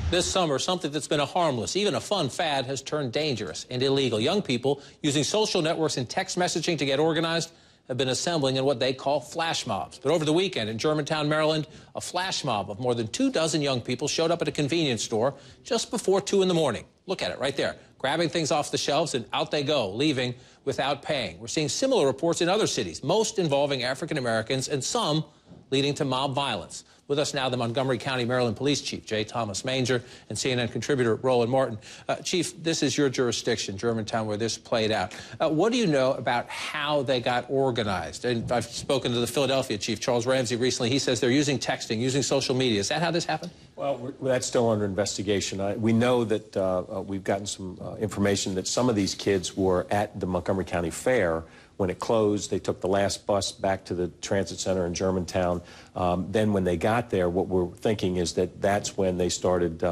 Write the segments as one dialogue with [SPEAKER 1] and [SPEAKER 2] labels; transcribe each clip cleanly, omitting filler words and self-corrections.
[SPEAKER 1] This summer, something that's been a harmless, even a fun fad has turned dangerous and illegal. Young people using social networks and text messaging to get organized have been assembling in what they call flash mobs. But over the weekend in Germantown, Maryland, a flash mob of more than 24 young people showed up at a convenience store just before 2 in the morning. Look at it right there, grabbing things off the shelves, and out they go, leaving without paying. We're seeing similar reports in other cities, most involving African Americans and some leading to mob violence. With us now, the Montgomery County, Maryland Police Chief, J. Thomas Manger, and CNN contributor Roland Martin. Chief, this is your jurisdiction, Germantown, where this played out. What do you know about how they got organized? And I've spoken to the Philadelphia Chief, Charles Ramsey, recently. He says they're using texting, using social media. Is that how this happened?
[SPEAKER 2] Well, that's still under investigation. We know that we've gotten some information that some of these kids were at the Montgomery County Fair. When it closed, they took the last bus back to the transit center in Germantown. Then when they got there, what we're thinking is that that's when they started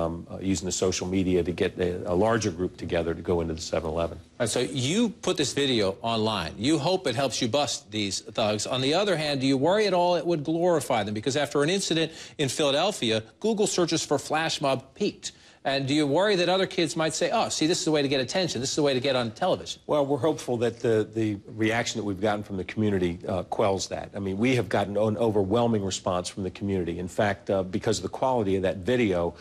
[SPEAKER 2] using the social media to get a larger group together to go into the 7-Eleven.
[SPEAKER 1] So you put this video online. You hope it helps you bust these thugs. On the other hand, do you worry at all it would glorify them? Because after an incident in Philadelphia, Google searches for flash mob peaked. And do you worry that other kids might say, oh, see, this is the way to get attention. This is the way to get on television?
[SPEAKER 2] Well, we're hopeful that the reaction that we've gotten from the community quells that. I mean, we have gotten an overwhelming response from the community. In fact, because of the quality of that video,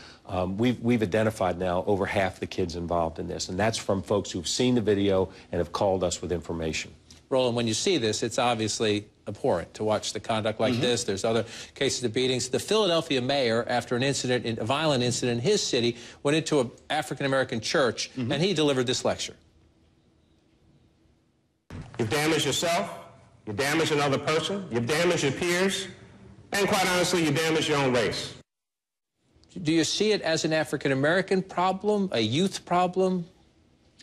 [SPEAKER 2] we've identified now over half the kids involved in this. And that's from folks who've seen the video and have called us with information.
[SPEAKER 1] Roland, when you see this, it's obviously abhorrent to watch the conduct like this. There's other cases of beatings. The Philadelphia mayor, after an incident, a violent incident in his city, went into an African-American church, and he delivered this lecture.
[SPEAKER 3] You've damaged yourself, you've damaged another person, you've damaged your peers, and quite honestly, you damaged your own race.
[SPEAKER 1] Do you see it as an African-American problem, a youth problem?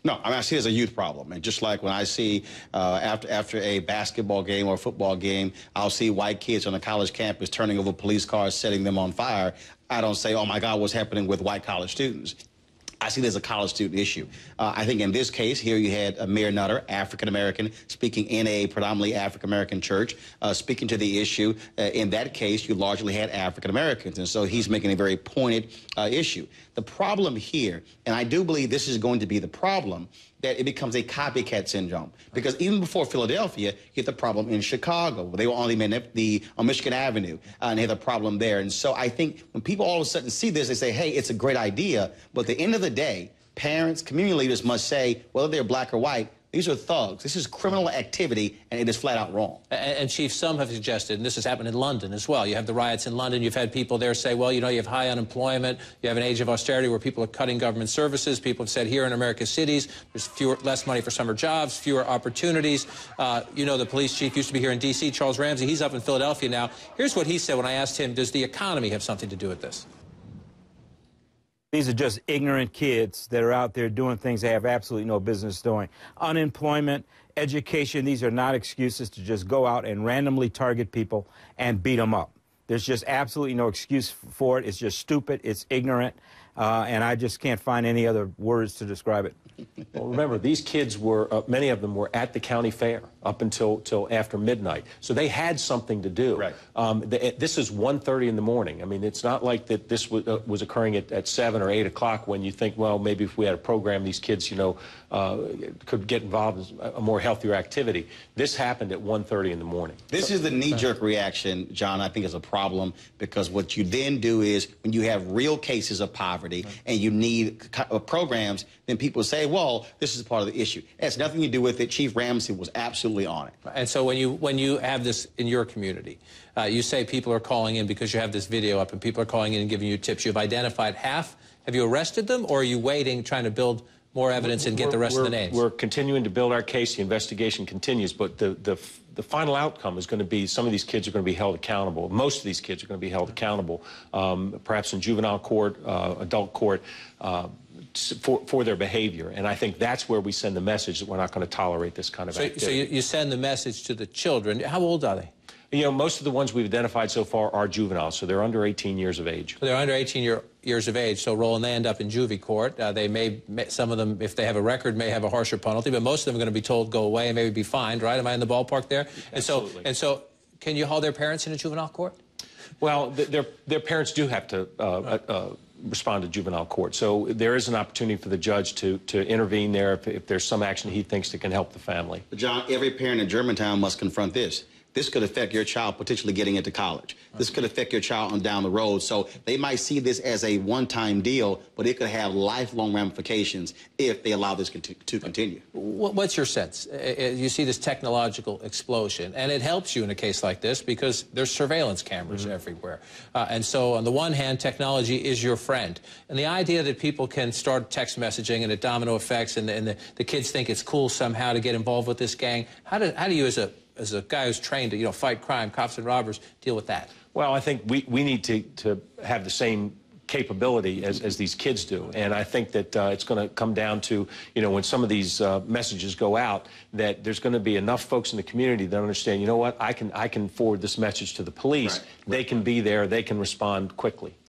[SPEAKER 4] No, I mean, I see it as a youth problem. And just like when I see after a basketball game or a football game, I'll see white kids on a college campus turning over police cars, setting them on fire. I don't say, oh, my God, what's happening with white college students? I see this as a college student issue. I think in this case, here you had Mayor Nutter, African-American, speaking in a predominantly African-American church, speaking to the issue. In that case, you largely had African-Americans, and so he's making a very pointed issue. The problem here, and I do believe this is going to be the problem, that it becomes a copycat syndrome. Because even before Philadelphia, you had the problem in Chicago. They were on Michigan Avenue, and they had a problem there. And so I think when people all of a sudden see this, they say, hey, it's a great idea. But at the end of the day, parents, community leaders must say, whether they're black or white, these are thugs. This is criminal activity, and it is flat out wrong.
[SPEAKER 1] And Chief, some have suggested, and this has happened in London as well. You have the riots in London. You've had people there say, well, you know, you have high unemployment. You have an age of austerity where people are cutting government services. People have said here in America's cities, there's less money for summer jobs, fewer opportunities. You know, the police chief used to be here in D.C., Charles Ramsey. He's up in Philadelphia now. Here's what he said when I asked him, does the economy have something to do with this?
[SPEAKER 5] These are just ignorant kids that are out there doing things they have absolutely no business doing. Unemployment, education, these are not excuses to just go out and randomly target people and beat them up. There's just absolutely no excuse for it. It's just stupid. It's ignorant. And I just can't find any other words to describe it.
[SPEAKER 2] Well, remember, these kids were, many of them were at the county fair up until after midnight. So they had something to do. Right. This is 1:30 in the morning. I mean, it's not like that this was occurring at 7 or 8 o'clock when you think, well, maybe if we had a program, these kids, you know, could get involved in a more healthier activity. This happened at 1:30 in the morning.
[SPEAKER 4] This is the knee-jerk reaction, John, I think is a problem, because what you then do is when you have real cases of poverty and you need programs, then people say, well, this is part of the issue. It has nothing to do with it. Chief Ramsey was absolutely on it.
[SPEAKER 1] And so when you have this in your community, you say people are calling in because you have this video up and people are calling in and giving you tips. You've identified half. Have you arrested them, or are you waiting, trying to build more evidence and get the rest of the names?
[SPEAKER 2] We're continuing to build our case. The investigation continues, but the final outcome is going to be some of these kids are going to be held accountable. Most of these kids are going to be held accountable, perhaps in juvenile court, adult court, for their behavior. And I think that's where we send the message that we're not going to tolerate this kind of activity. So
[SPEAKER 1] you send the message to the children. How old are they?
[SPEAKER 2] You know, most of the ones we've identified so far are juveniles, so they're under 18 years of age.
[SPEAKER 1] So they're under 18 years of age, so Roland, they end up in juvie court. They may, some of them, if they have a record, may have a harsher penalty, but most of them are going to be told go away and maybe be fined, right? Am I in the ballpark there?
[SPEAKER 2] Absolutely.
[SPEAKER 1] And so can you haul their parents into juvenile court?
[SPEAKER 2] Well, their parents do have to respond to juvenile court. So there is an opportunity for the judge to intervene there if there's some action he thinks that can help the family.
[SPEAKER 4] But John, every parent in Germantown must confront this. This could affect your child potentially getting into college. This could affect your child on down the road. So they might see this as a one-time deal, but it could have lifelong ramifications if they allow this to continue.
[SPEAKER 1] What's your sense? You see this technological explosion, and it helps you in a case like this because there's surveillance cameras everywhere. And so on the one hand, technology is your friend. And the idea that people can start text messaging and it domino effects and the kids think it's cool somehow to get involved with this gang, how do you as a guy who's trained to, you know, fight crime, cops and robbers, deal with that?
[SPEAKER 2] Well, I think we need to have the same capability as these kids do. And I think that it's going to come down to, you know, when some of these messages go out, that there's going to be enough folks in the community that understand, you know what, I can forward this message to the police. Right. They can be there. They can respond quickly.